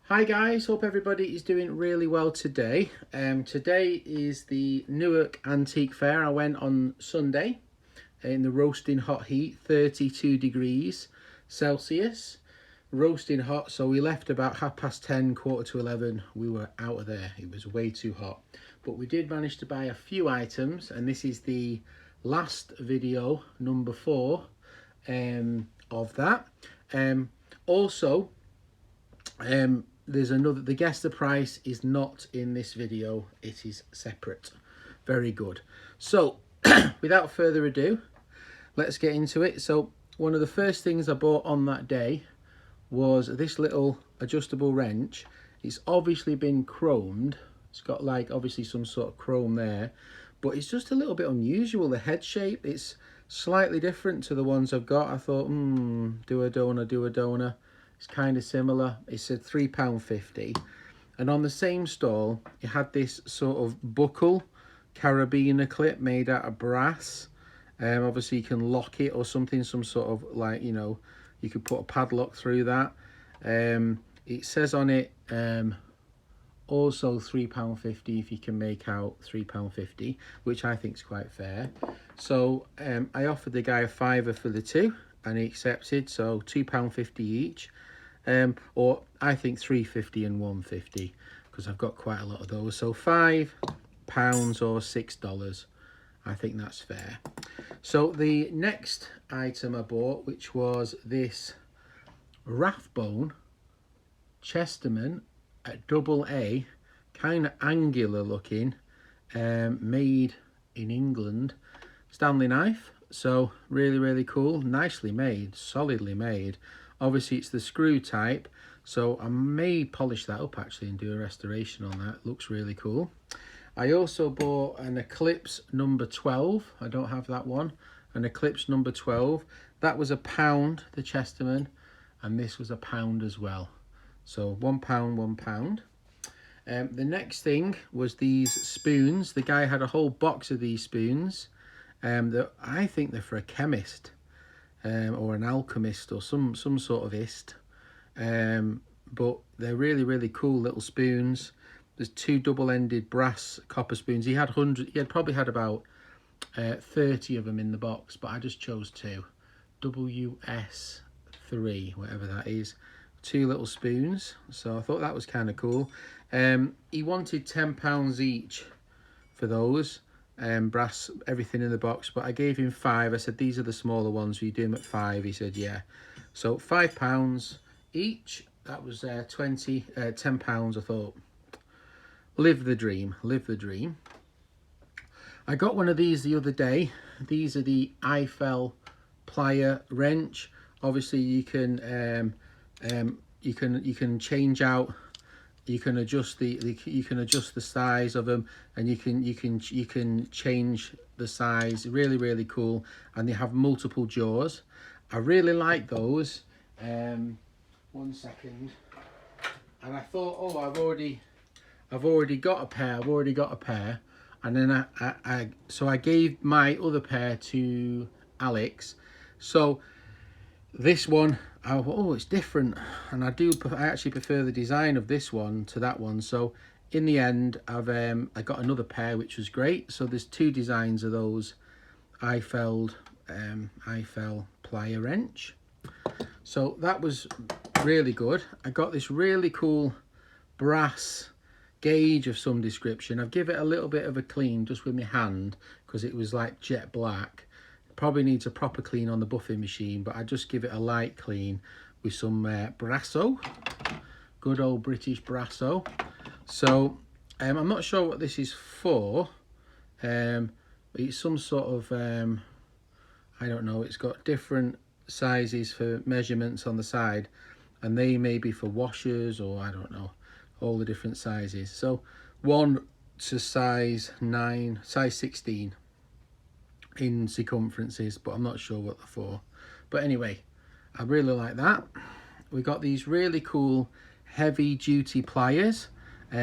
Hi guys, hope everybody is doing really well today. Today is the Newark Antique Fair. I went on Sunday in the roasting hot heat, 32 degrees Celsius, roasting hot. So we left about 10:30, quarter to 11. We were out of there. It was way too hot. But we did manage to buy a few items, and this is the last video, number 4, of that. Also, there's another, the guess the price is not in this video, it is separate. Very good. So without further ado, let's get into it. So one of the first things I bought on that day was this little adjustable wrench. It's obviously been chromed. It's got like obviously some sort of chrome there, but it's just a little bit unusual. The head shape, it's slightly different to the ones I've got. I thought, do a donor. It's kind of similar. It said £3.50, and on the same stall it had this sort of buckle carabiner clip made out of brass. Obviously you can lock it or something, some sort of, like, you know, you could put a padlock through that. It says on it also £3.50 if you can make out £3.50, which I think is quite fair. So I offered the guy a £5 for the two and he accepted, so £2.50 each. Or I think £3.50 and £1.50 because I've got quite a lot of those. So £5 or $6. I think that's fair. So the next item I bought, which was this Rathbone Chesterman at AA, kind of angular looking, made in England, Stanley knife. So really cool, nicely made, solidly made. Obviously it's the screw type, so I may polish that up actually and do a restoration on that. It looks really cool. I also bought an Eclipse number 12. I don't have that one. An Eclipse number 12. That was £1, the Chesterman, and this was £1 as well. So £1, £1. The next thing was these spoons. The guy had a whole box of these spoons. That I think they're for a chemist. Or an alchemist or some sort of ist, but they're really cool little spoons. There's 2 double-ended brass copper spoons. He had probably had about 30 of them in the box, but I just chose 2. WS3, whatever that is. 2 little spoons, so I thought that was kind of cool. He wanted £10 each for those. Brass, everything in the box, but I gave him 5. I said these are the smaller ones, will you do them at 5? He said yeah. So £5 each. That was £10. I thought, live the dream. I got one of these the other day. These are the Eiffel plier wrench. Obviously you can change out, you can adjust the size of them, and you can change the size. Really cool, and they have multiple jaws. I really like those. 1 second. And I thought, oh, I've already got a pair. And then so I gave my other pair to Alex. So this one, oh, it's different, and I actually prefer the design of this one to that one. So in the end, I got another pair, which was great. So there's 2 designs of those Eiffel plier wrench. So that was really good. I got this really cool brass gauge of some description. I've given it a little bit of a clean just with my hand because it was like jet black. Probably needs a proper clean on the buffing machine, but I just give it a light clean with some Brasso, good old British Brasso. So I'm not sure what this is for, but it's some sort of I don't know. It's got different sizes for measurements on the side, and they may be for washers, or I don't know, all the different sizes. So 1 to size 9, size 16 in circumferences, but I'm not sure what they're for. But anyway, I really like that. We got these really cool heavy duty pliers,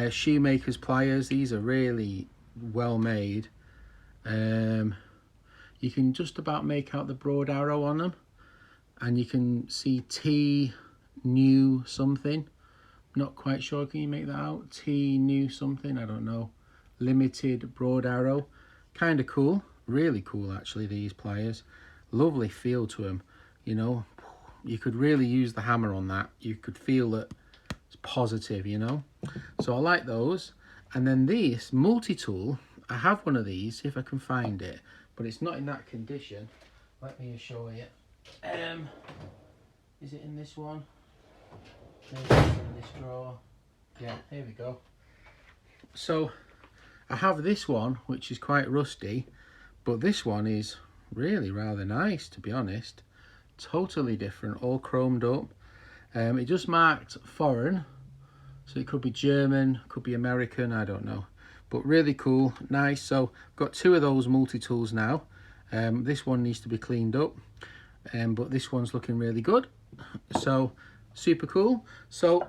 shoemakers pliers. These are really well made. You can just about make out the broad arrow on them, and you can see T new something. Not quite sure, can you make that out? T new something, I don't know. Limited broad arrow. Kind of cool, really cool actually, these pliers. Lovely feel to them, you know. You could really use the hammer on that. You could feel that it's positive, you know. So I like those. And then this multi-tool, I have one of these, see if I can find it, but it's not in that condition. Let me show you. Is it in this one? Maybe it's in this drawer. Yeah, here we go. So I have this one, which is quite rusty, but this one is really rather nice, to be honest. Totally different, all chromed up. It just marked foreign, so it could be German, could be American, I don't know. But really cool, nice. So I've got two of those multi-tools now. This one needs to be cleaned up, but this one's looking really good. So super cool. So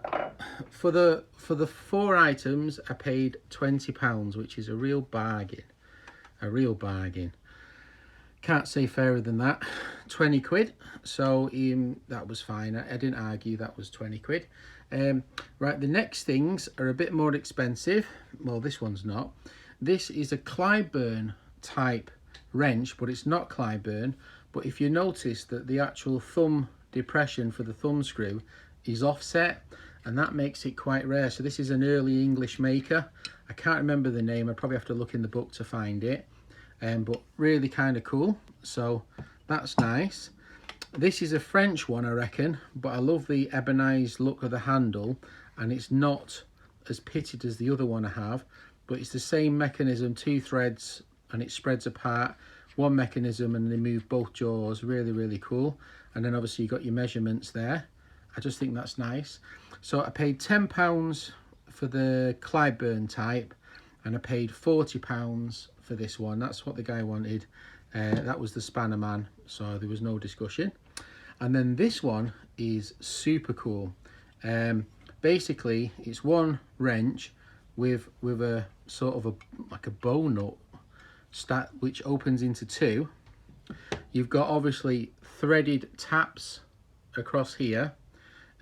for the 4 items I paid £20, which is a real bargain. A real bargain. Can't say fairer than that. 20 quid. So that was fine. I didn't argue, that was 20 quid. Right, the next things are a bit more expensive. Well, this one's not. This is a Clyburn type wrench, but it's not Clyburn. But if you notice that the actual thumb depression for the thumb screw is offset, and that makes it quite rare. So this is an early English maker. I can't remember the name. I'd probably have to look in the book to find it. But really kind of cool. So that's nice. This is a French one, I reckon, but I love the ebonized look of the handle, and it's not as pitted as the other one I have, but it's the same mechanism, 2 threads, and it spreads apart. One mechanism, and they move both jaws. Really, really cool. And then obviously you got your measurements there. I just think that's nice. So I paid £10 for the Clyburn type, and I paid £40 for this one. That's what the guy wanted. That was the Spanner Man, so there was no discussion. And then this one is super cool. Basically, it's one wrench with a sort of like a bow nut which opens into 2. You've got obviously threaded taps across here.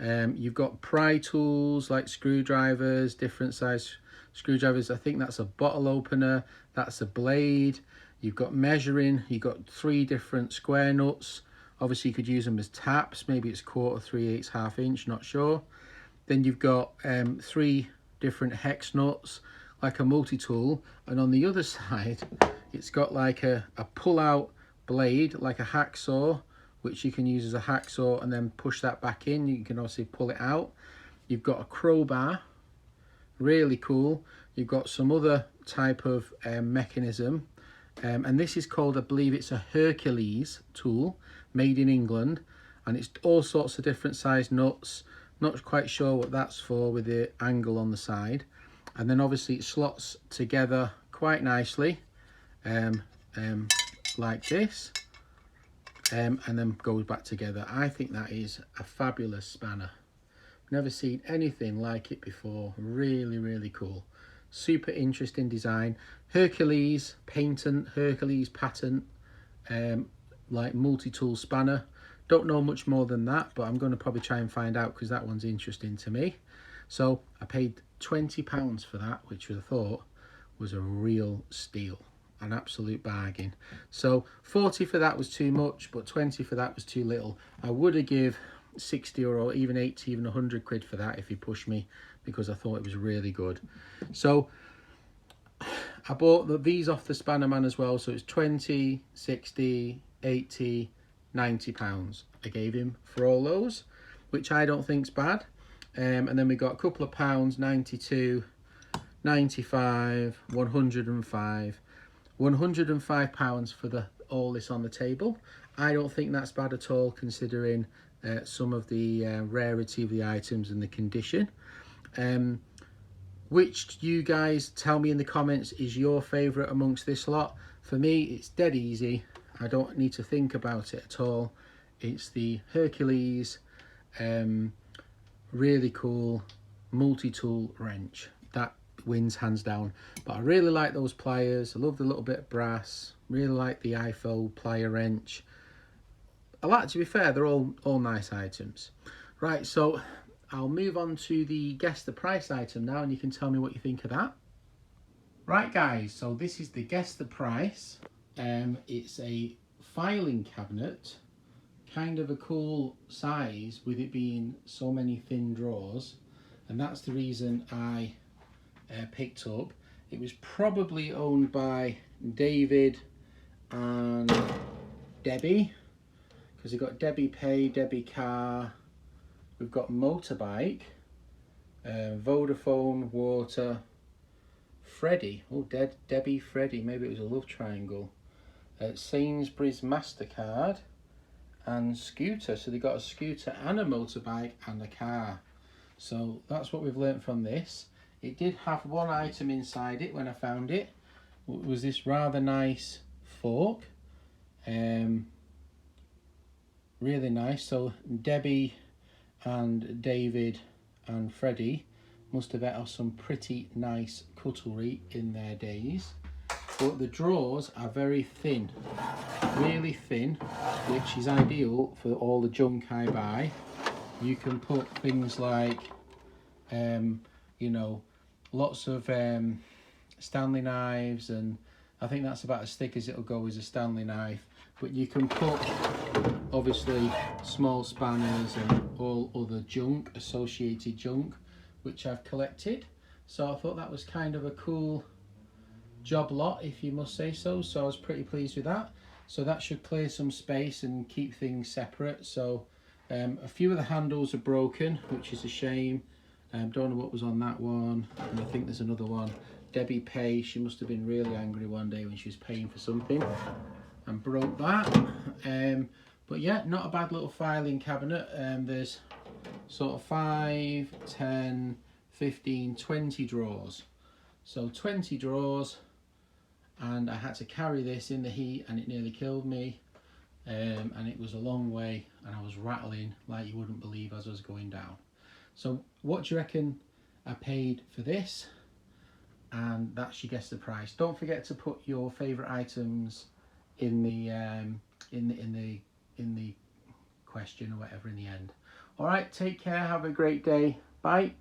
You've got pry tools like screwdrivers, different size screwdrivers. I think that's a bottle opener, that's a blade. You've got measuring, you've got 3 different square nuts. Obviously you could use them as taps, maybe it's 1/4, 3/8, 1/2 inch, not sure. Then you've got 3 different hex nuts, like a multi-tool. And on the other side, it's got like a pull-out blade, like a hacksaw, which you can use as a hacksaw and then push that back in. You can obviously pull it out. You've got a crowbar, really cool. You've got some other type of mechanism. And this is called, I believe it's a Hercules tool, made in England, and it's all sorts of different size nuts. Not quite sure what that's for with the angle on the side. And then obviously it slots together quite nicely, like this, and then goes back together. I think that is a fabulous spanner. Never seen anything like it before. Really, really cool. Super interesting design. Hercules patent, Hercules patent, like multi-tool spanner. Don't know much more than that, but I'm going to probably try and find out because that one's interesting to me. So I paid £20 for that, which I thought was a real steal, an absolute bargain. So 40 for that was too much, but 20 for that was too little. I would have give 60 or even 80, even 100 quid for that if he pushed me, because I thought it was really good. So I bought these off the Spanner Man as well, so it's 20, 60, 80, £90 I gave him for all those, which I don't think's bad. And then we got a couple of pounds, 92, 95, 105, £105 for all this on the table. I don't think that's bad at all, considering some of the rarity of the items and the condition. Which you guys tell me in the comments is your favourite amongst this lot. For me, it's dead easy. I don't need to think about it at all. It's the Hercules really cool multi-tool wrench. That wins hands down. But I really like those pliers. I love the little bit of brass. Really like the IFO plier wrench. I like, to be fair, they're all nice items. Right, so I'll move on to the guess the price item now, and you can tell me what you think of that. Right guys, so this is the guess the price. It's a filing cabinet, kind of a cool size with it being so many thin drawers, and that's the reason I picked up. It was probably owned by David and Debbie, because we've got Debbie Pay, Debbie Car, we've got Motorbike, Vodafone, Water, Freddie, oh Debbie, Freddie, maybe it was a love triangle, Sainsbury's MasterCard, and Scooter. So they got a scooter and a motorbike and a car. So that's what we've learnt from this. It did have one item inside it when I found it. It was this rather nice fork. Really nice. So Debbie and David and Freddie must have had some pretty nice cutlery in their days. But the drawers are very thin, really thin, which is ideal for all the junk I buy. You can put things like, you know, lots of Stanley knives, and I think that's about as thick as it'll go as a Stanley knife. But you can put, obviously, small spanners and all other junk, associated junk, which I've collected. So I thought that was kind of a cool job lot, if you must say so. So I was pretty pleased with that. So that should clear some space and keep things separate. So a few of the handles are broken, which is a shame. Don't know what was on that one, and I think there's another one. Debbie Pay, she must have been really angry one day when she was paying for something and broke that. But yeah, not a bad little filing cabinet. There's sort of 5, 10, 15, 20 drawers. So 20 drawers, and I had to carry this in the heat and it nearly killed me. And it was a long way, and I was rattling like you wouldn't believe as I was going down. So what do you reckon I paid for this? And that's your guess the price. Don't forget to put your favourite items in the question or whatever in the end. All right, take care. Have a great day. Bye.